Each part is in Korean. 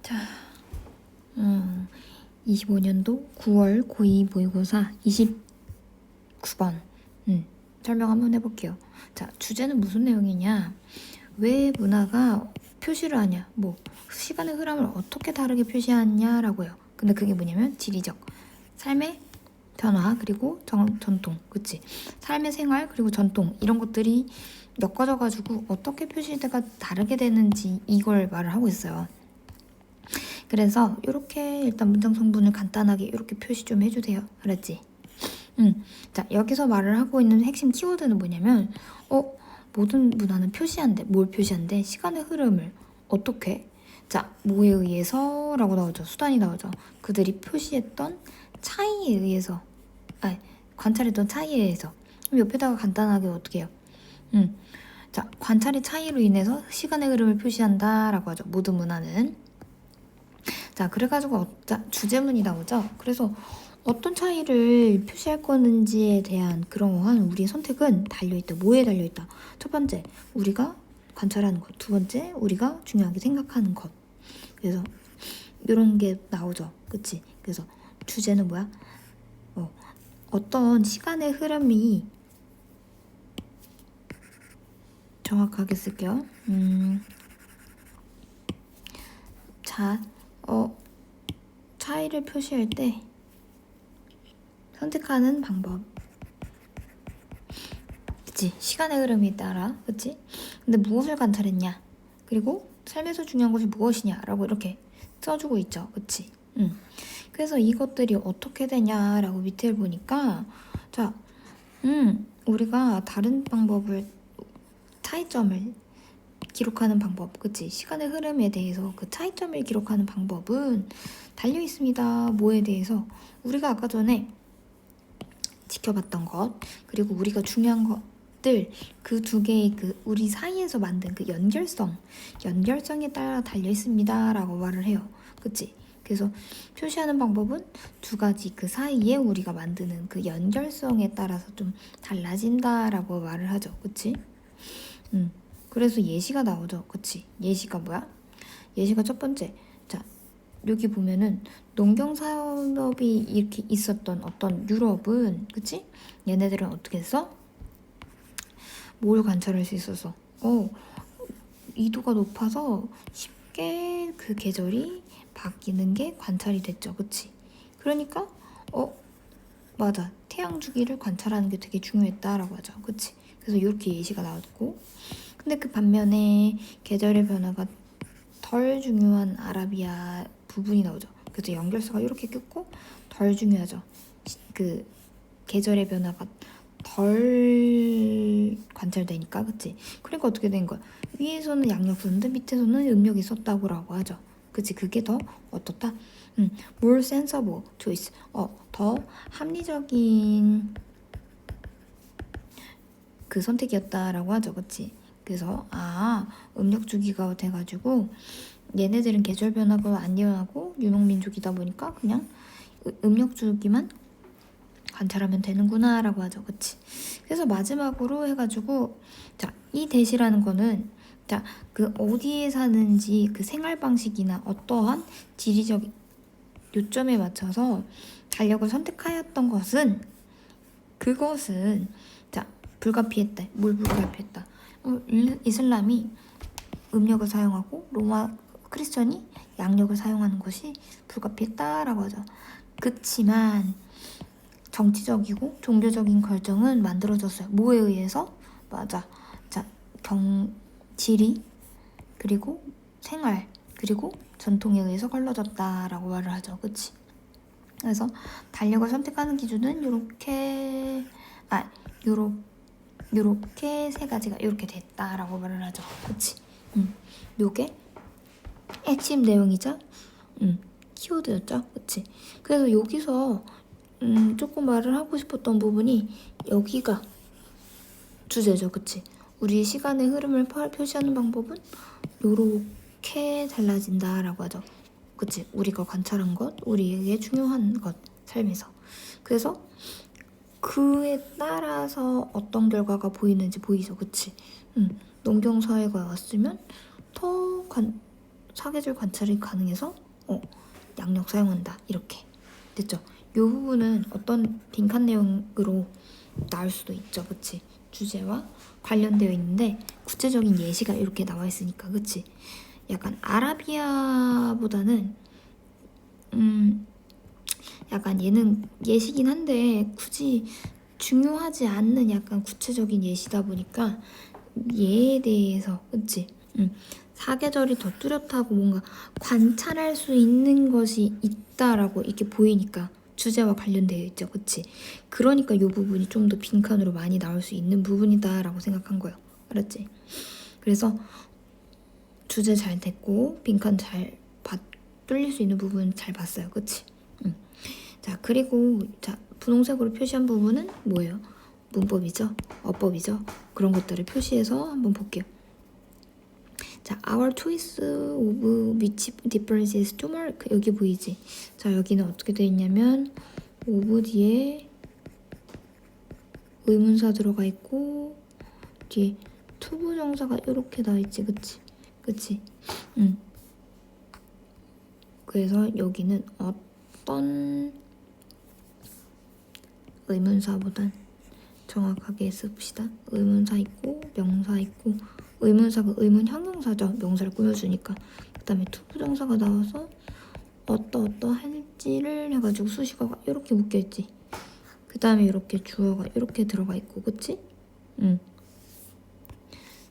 자, 25년도 9월 고2 모의고사 29번 설명 한번 해볼게요. 자, 주제는 무슨 내용이냐? 왜 문화가 표시를 하냐? 뭐 시간의 흐름을 어떻게 다르게 표시하냐라고요. 근데 그게 뭐냐면 지리적, 삶의 변화 그리고 전통, 그치? 삶의 생활 그리고 전통 이런 것들이 엮어져가지고 어떻게 표시가 다르게 되는지 이걸 말을 하고 있어요. 그래서 이렇게 일단 문장 성분을 간단하게 이렇게 표시 좀 해주세요. 알았지? 자, 여기서 말을 하고 있는 핵심 키워드는 뭐냐면 모든 문화는 표시한대. 뭘 표시한대? 시간의 흐름을. 어떻게? 자, 뭐에 의해서? 라고 나오죠. 수단이 나오죠. 그들이 표시했던 차이에 의해서. 관찰했던 차이에 의해서. 그럼 옆에다가 간단하게 어떻게 해요? 자, 관찰의 차이로 인해서 시간의 흐름을 표시한다 라고 하죠. 모든 문화는. 자, 그래가지고 주제문이 나오죠. 그래서 어떤 차이를 표시할 거는지에 대한 그러한 우리의 선택은 달려있다. 뭐에 달려있다? 첫 번째, 우리가 관찰하는 것. 두 번째, 우리가 중요하게 생각하는 것. 그래서 이런 게 나오죠. 그치? 그래서 주제는 뭐야? 어떤 시간의 흐름이 정확하게 쓸게요. 자, 차이를 표시할 때 선택하는 방법. 그치? 시간의 흐름에 따라. 그치? 근데 무엇을 관찰했냐? 그리고 삶에서 중요한 것이 무엇이냐? 라고 이렇게 써주고 있죠. 그치? 그래서 이것들이 어떻게 되냐라고 밑에 보니까 자, 우리가 다른 방법을 차이점을 기록하는 방법, 그치? 시간의 흐름에 대해서 그 차이점을 기록하는 방법은 달려 있습니다. 뭐에 대해서? 우리가 아까 전에 지켜봤던 것, 그리고 우리가 중요한 것들, 그 두 개의 그 우리 사이에서 만든 그 연결성에 따라 달려 있습니다. 라고 말을 해요. 그치? 그래서 표시하는 방법은 두 가지 그 사이에 우리가 만드는 그 연결성에 따라서 좀 달라진다라고 말을 하죠. 그치? 그래서 예시가 나오죠. 그치? 예시가 뭐야? 예시가 첫 번째. 자, 여기 보면은 농경산업이 이렇게 있었던 어떤 유럽은, 그치? 얘네들은 어떻게 했어? 뭘 관찰할 수 있어서? 이도가 높아서 쉽게 그 계절이 바뀌는 게 관찰이 됐죠. 그치? 그러니까, 맞아. 태양 주기를 관찰하는 게 되게 중요했다라고 하죠. 그치? 그래서 이렇게 예시가 나왔고, 근데 그 반면에 계절의 변화가 덜 중요한 아라비아 부분이 나오죠. 그래서 연결사가 이렇게 꼈고 덜 중요하죠. 그 계절의 변화가 덜 관찰되니까, 그치? 그러니까 어떻게 된 거야? 위에서는 양력 썼는데 밑에서는 음력이 썼다고라고 하죠. 그치? 그게 더 어떻다? more sensible choice. 더 합리적인 그 선택이었다라고 하죠. 그치? 그래서 음력 주기가 돼가지고 얘네들은 계절 변화가 안 일어나고 유목민족이다 보니까 그냥 음력 주기만 관찰하면 되는구나 라고 하죠. 그치? 그래서 마지막으로 해가지고 자, 이 대시라는 거는 자, 그 어디에 사는지 그 생활 방식이나 어떠한 지리적 요점에 맞춰서 달력을 선택하였던 것은 그것은 자, 불가피했다. 뭘 불가피했다? 이슬람이 음력을 사용하고 로마 크리스천이 양력을 사용하는 것이 불가피했다라고 하죠. 그치만 정치적이고 종교적인 결정은 만들어졌어요. 뭐에 의해서? 맞아. 자, 지리 그리고 생활 그리고 전통에 의해서 걸러졌다라고 말을 하죠. 그치? 그래서 달력을 선택하는 기준은 요렇게 세 가지가 이렇게 됐다라고 말을 하죠. 그치? 요게 핵심 내용이자 키워드였죠. 그치? 그래서 여기서 조금 말을 하고 싶었던 부분이 여기가 주제죠. 그치? 우리 시간의 흐름을 표시하는 방법은 요렇게 달라진다라고 하죠. 그치? 우리가 관찰한 것, 우리에게 중요한 것, 삶에서. 그래서 그에 따라서 어떤 결과가 보이는지 보이죠. 그치? 농경사회가 왔으면 더 사계절 관찰이 가능해서 양력 사용한다. 이렇게 됐죠? 이 부분은 어떤 빈칸 내용으로 나올 수도 있죠. 그치? 주제와 관련되어 있는데 구체적인 예시가 이렇게 나와 있으니까 그치? 약간 아라비아보다는 약간 얘는 예시긴 한데 굳이 중요하지 않는 약간 구체적인 예시다 보니까 얘에 대해서 그치? 사계절이 더 뚜렷하고 뭔가 관찰할 수 있는 것이 있다라고 이렇게 보이니까 주제와 관련되어 있죠. 그치? 그러니까 이 부분이 좀 더 빈칸으로 많이 나올 수 있는 부분이다라고 생각한 거예요. 알았지? 그래서 주제 잘 됐고 빈칸 잘 뚫릴 수 있는 부분 잘 봤어요. 그치? 자, 그리고 자 분홍색으로 표시한 부분은 뭐예요? 문법이죠? 어법이죠? 그런 것들을 표시해서 한번 볼게요. 자, our choice of which differences to mark 여기 보이지? 자, 여기는 어떻게 되어 있냐면 of 뒤에 의문사 들어가 있고 뒤에 투부정사가 이렇게 나와 있지, 그치? 그치? 그래서 여기는 어떤 의문사보단 정확하게 씁시다. 의문사 있고 명사 있고 의문사가 의문 형용사죠. 명사를 꾸며주니까. 그 다음에 투부정사가 나와서 어떠할지를 해가지고 수식어가 이렇게 묶여있지. 그 다음에 이렇게 주어가 이렇게 들어가 있고 그치?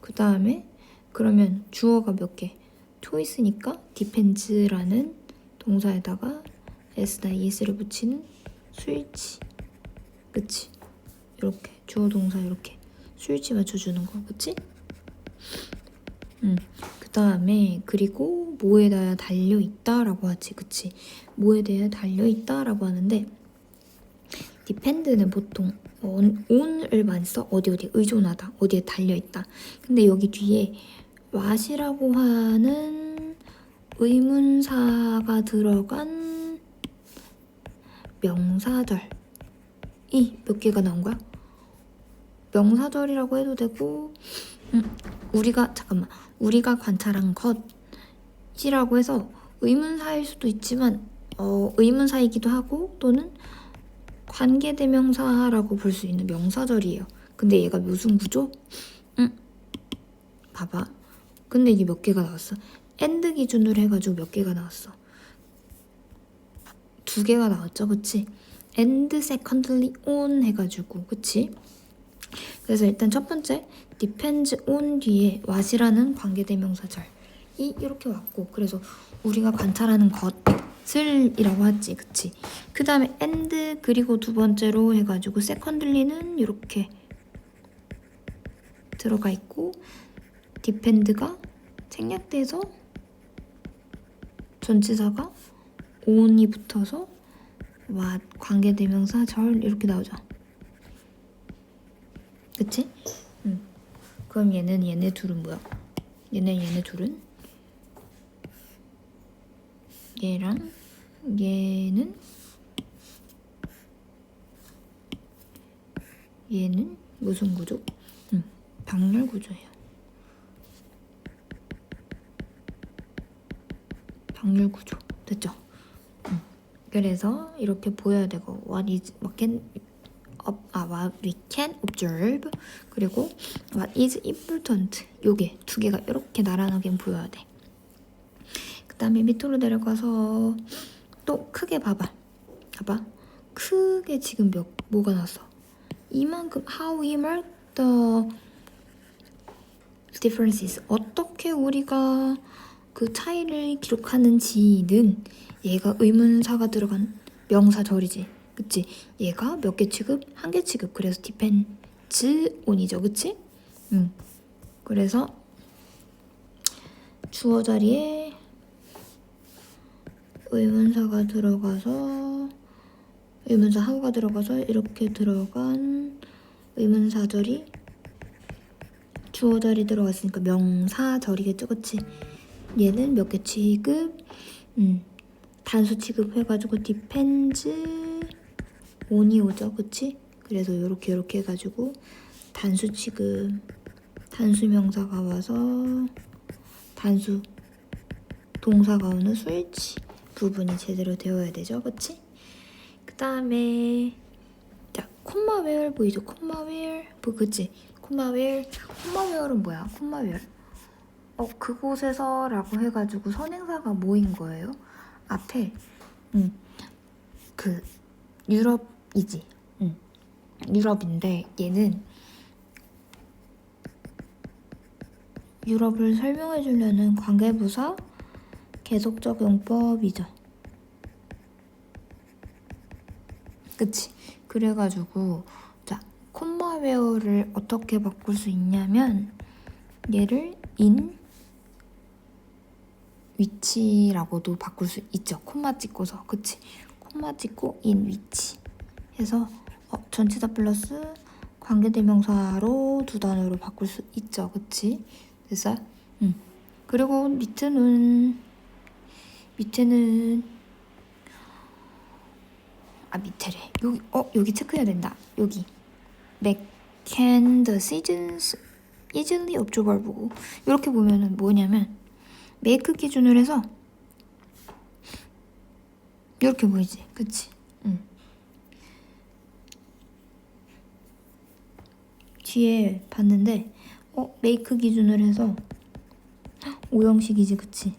그 다음에 그러면 주어가 몇 개? choice니까 depends라는 동사에다가 s나 es를 붙이는 스위치. 그치? 이렇게 주어 동사 이렇게 스위치 맞춰주는 거 그치? 그 다음에 그리고 뭐에다 달려있다라고 하지 그치? 뭐에 대해 달려있다라고 하는데 depend는 보통 on을 많이 써. 어디에 의존하다 어디에 달려있다. 근데 여기 뒤에 what이라고 하는 의문사가 들어간 명사절이 몇 개가 나온 거야? 명사절이라고 해도 되고 우리가 관찰한 것이라고 해서 의문사일 수도 있지만 의문사이기도 하고 또는 관계대명사라고 볼 수 있는 명사절이에요. 근데 얘가 무슨 구조? 봐봐. 근데 이게 몇 개가 나왔어? and 기준으로 해가지고 몇 개가 나왔어? 2개가 나왔죠, 그치? and secondly on 해가지고, 그치? 그래서 일단 첫 번째 depends on 뒤에 what이라는 관계대명사절이 이렇게 왔고, 그래서 우리가 관찰하는 것을이라고 하지, 그치? 그 다음에 and 그리고 두 번째로 해가지고 secondly는 이렇게 들어가 있고 depend가 생략돼서 전치사가 on이 붙어서 what 관계대명사 절 이렇게 나오죠. 그치? 그럼 얘네 둘은 뭐야? 얘네 둘은 얘랑 얘는 무슨 구조? 병렬 구조예요. 병렬 구조 됐죠? 그래서 이렇게 보여야 되고 what we can observe 그리고 what is important 요게 두 개가 이렇게 나란하게 보여야 돼. 그 다음에 밑으로 내려가서 또 크게 봐봐. 크게 지금 뭐가 나왔어? 이만큼 how we mark the differences 어떻게 우리가 그 차이를 기록하는지는 얘가 의문사가 들어간 명사절이지. 그치? 얘가 몇 개 취급? 한 개 취급. 그래서 depends on이죠. 그치? 그래서 주어 자리에 의문사가 들어가서 의문사 하고가 들어가서 이렇게 들어간 의문사절이 주어 자리 들어갔으니까 명사절이겠죠. 그치? 얘는 몇 개 취급? 단수 취급해가지고 depends on이 오죠. 그치? 그래서 요렇게 해가지고 단수 취급 단수 명사가 와서 단수 동사가 오는 수일치 부분이 제대로 되어야 되죠, 그치? 그 다음에 자, 콤마웨어 보이죠? 콤마웨어 그치? 콤마웨어는 뭐야? 콤마웨어 그곳에서 라고 해가지고 선행사가 뭐인 거예요? 앞에 그 유럽이지. 유럽인데 얘는 유럽을 설명해 주려는 관계부사 계속적 용법이죠. 그치? 그래가지고 자, 콤마웨어를 어떻게 바꿀 수 있냐면 얘를 in 위치라고도 바꿀 수 있죠. 콤마 찍고서. 그치? 콤마 찍고 in 위치 해서 전치사 플러스 관계대명사로 두 단어로 바꿀 수 있죠. 그치? 됐어요? 그리고 밑에는 밑에래. 여기 여기 체크해야 된다. 여기 can the seasons easily observable. 이렇게 보면은 뭐냐면 make 기준으로 해서 이렇게 보이지. 그치? 뒤에 봤는데 make 기준으로 해서 오형식이지. 그치?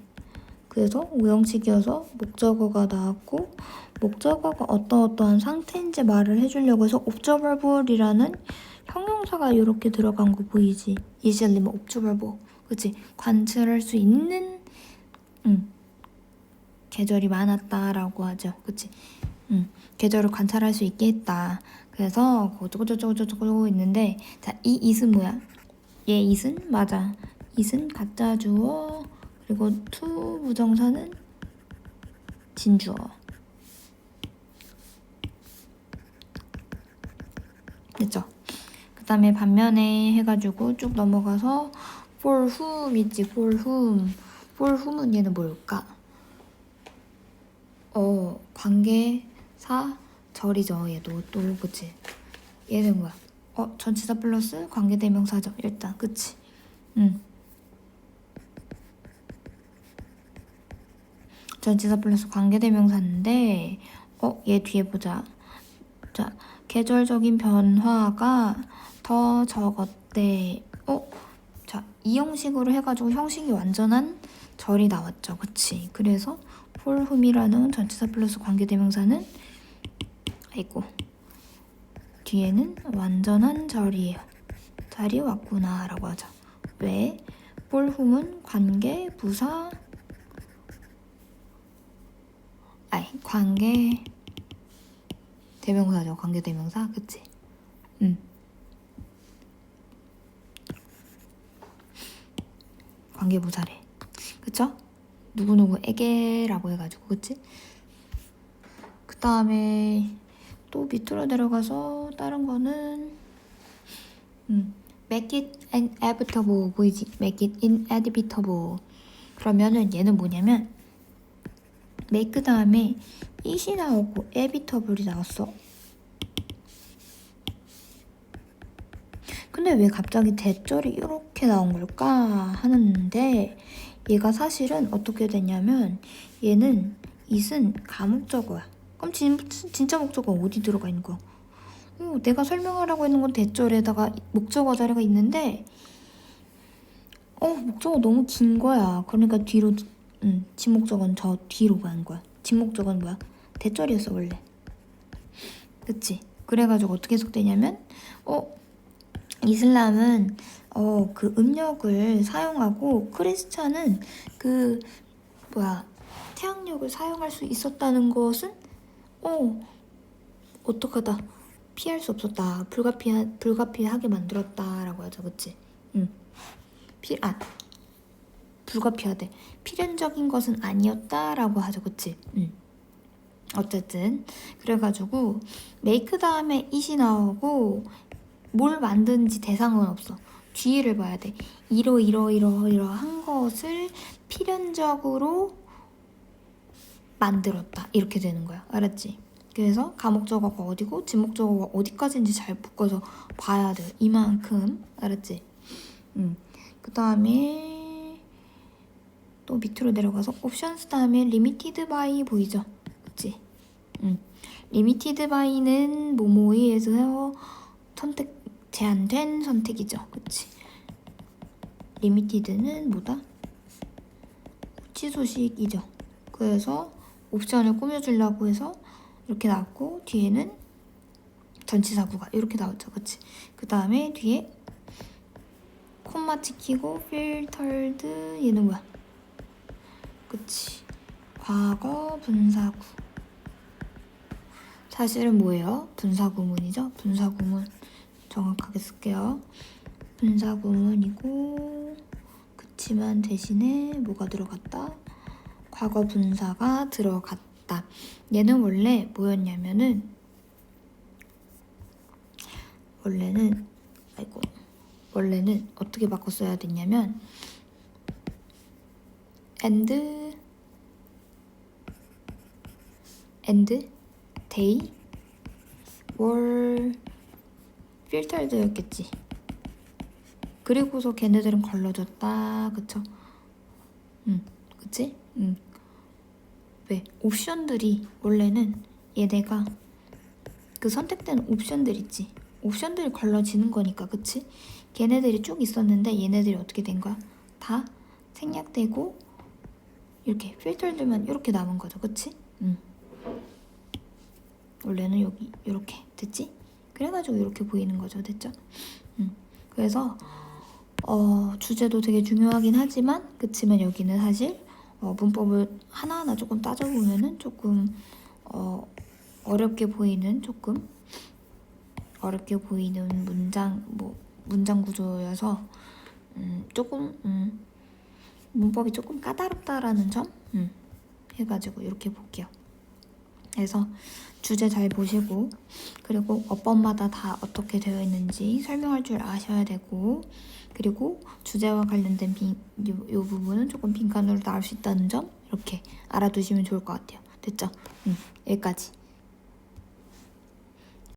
그래서 오형식이어서 목적어가 나왔고 목적어가 어떠한 상태인지 말을 해주려고 해서 observable이라는 형용사가 이렇게 들어간 거 보이지? easily 뭐 observable. 그치? 관찰할 수 있는 계절이 많았다라고 하죠. 그치? 계절을 관찰할 수 있게 했다. 그래서 어쩌고저쩌고 있는데 자, 이 it은 뭐야? 얘 it은 맞아. it은 가짜 주어 그리고 to 부정사는 진주어. 됐죠? 그 다음에 반면에 해가지고 쭉 넘어가서 for whom 있지. for whom은 얘는 뭘까? 관계사 절이죠. 얘도 또 그치? 얘는 뭐야? 전치사 플러스 관계대명사죠. 일단 그치? 전치사 플러스 관계대명사인데 얘 뒤에 보자. 자, 계절적인 변화가 더 적었대. 자, 이 형식으로 해가지고 형식이 완전한 절이 나왔죠. 그치? 그래서 for whom이라는 전치사 플러스 관계대명사는 뒤에는 완전한 절이 왔구나 라고 하죠. 왜? for whom은 관계 부사 관계 대명사죠. 관계 대명사. 그치? 관계 부사래. 그쵸? 누구누구에게라고 해가지고. 그치? 그 다음에 또 밑으로 내려가서 다른 거는 make it inevitable 보이지? make it inevitable. 그러면은 얘는 뭐냐면 make 다음에 it이 나오고 inevitable이 나왔어. 근데 왜 갑자기 대절이 이렇게 나온 걸까 하는데 얘가 사실은 어떻게 되냐면 얘는 it은 가목적어야. 그럼 진짜 목적어 어디 들어가 있는 거야? 내가 설명하라고 했는 건 대절에다가 목적어 자리가 있는데 목적어 너무 긴 거야. 그러니까 뒤로 진목적어는 저 뒤로 간 거야. 진목적어는 뭐야? 대절이었어 원래. 그치? 그래가지고 어떻게 해석되냐면 이슬람은 그 음력을 사용하고 크리스찬은 그 태양력을 사용할 수 있었다는 것은 어떡하다 피할 수 없었다. 불가피하게 만들었다라고 하죠. 그치? 불가피하대. 필연적인 것은 아니었다라고 하죠. 그치? 어쨌든 그래가지고 make 다음에 it이 나오고 뭘 만든지 대상은 없어. 뒤를 봐야 돼. 이러한 것을 필연적으로 만들었다. 이렇게 되는 거야. 알았지? 그래서 가목적어가 어디고 진목적어가 어디까지인지 잘 묶어서 봐야 돼. 이만큼. 알았지? 그 다음에 또 밑으로 내려가서 옵션스 다음에 리미티드 바이 보이죠? 그치? 리미티드 바이는 뭐뭐에 의해서 제한된 선택이죠. 그치? 리미티드는 뭐다? 취소식이죠. 그래서 옵션을 꾸며주려고 해서 이렇게 나왔고 뒤에는 전치사구가 이렇게 나오죠. 그치? 그 다음에 뒤에 콤마 찍히고 필터드 얘는 뭐야? 그치? 과거 분사구. 사실은 뭐예요? 분사구문이죠? 분사구문 정확하게 쓸게요. 분사구문이고 그치만 대신에 뭐가 들어갔다? 과거 분사가 들어갔다. 얘는 원래 뭐였냐면은 원래는 어떻게 바꿨어야 됐냐면 and day were filtered였겠지. 그리고서 걔네들은 걸러졌다. 그쵸? 그치? 왜? 옵션들이 원래는 얘네가 그 선택된 옵션들 있지. 옵션들이 걸러지는 거니까. 그치? 걔네들이 쭉 있었는데 얘네들이 어떻게 된 거야? 다 생략되고 이렇게 필터들만 이렇게 남은 거죠. 그치? 원래는 여기 이렇게 됐지? 그래가지고 이렇게 보이는 거죠. 됐죠? 그래서 주제도 되게 중요하긴 하지만 그치만 여기는 사실 문법을 하나하나 조금 따져보면은 조금 어렵게 보이는 문장 구조여서 조금 문법이 조금 까다롭다라는 점 해가지고 이렇게 볼게요. 그래서 주제 잘 보시고 그리고 어법마다 다 어떻게 되어 있는지 설명할 줄 아셔야 되고 그리고 주제와 관련된 이 부분은 조금 빈칸으로 나올 수 있다는 점 이렇게 알아두시면 좋을 것 같아요. 됐죠? 여기까지.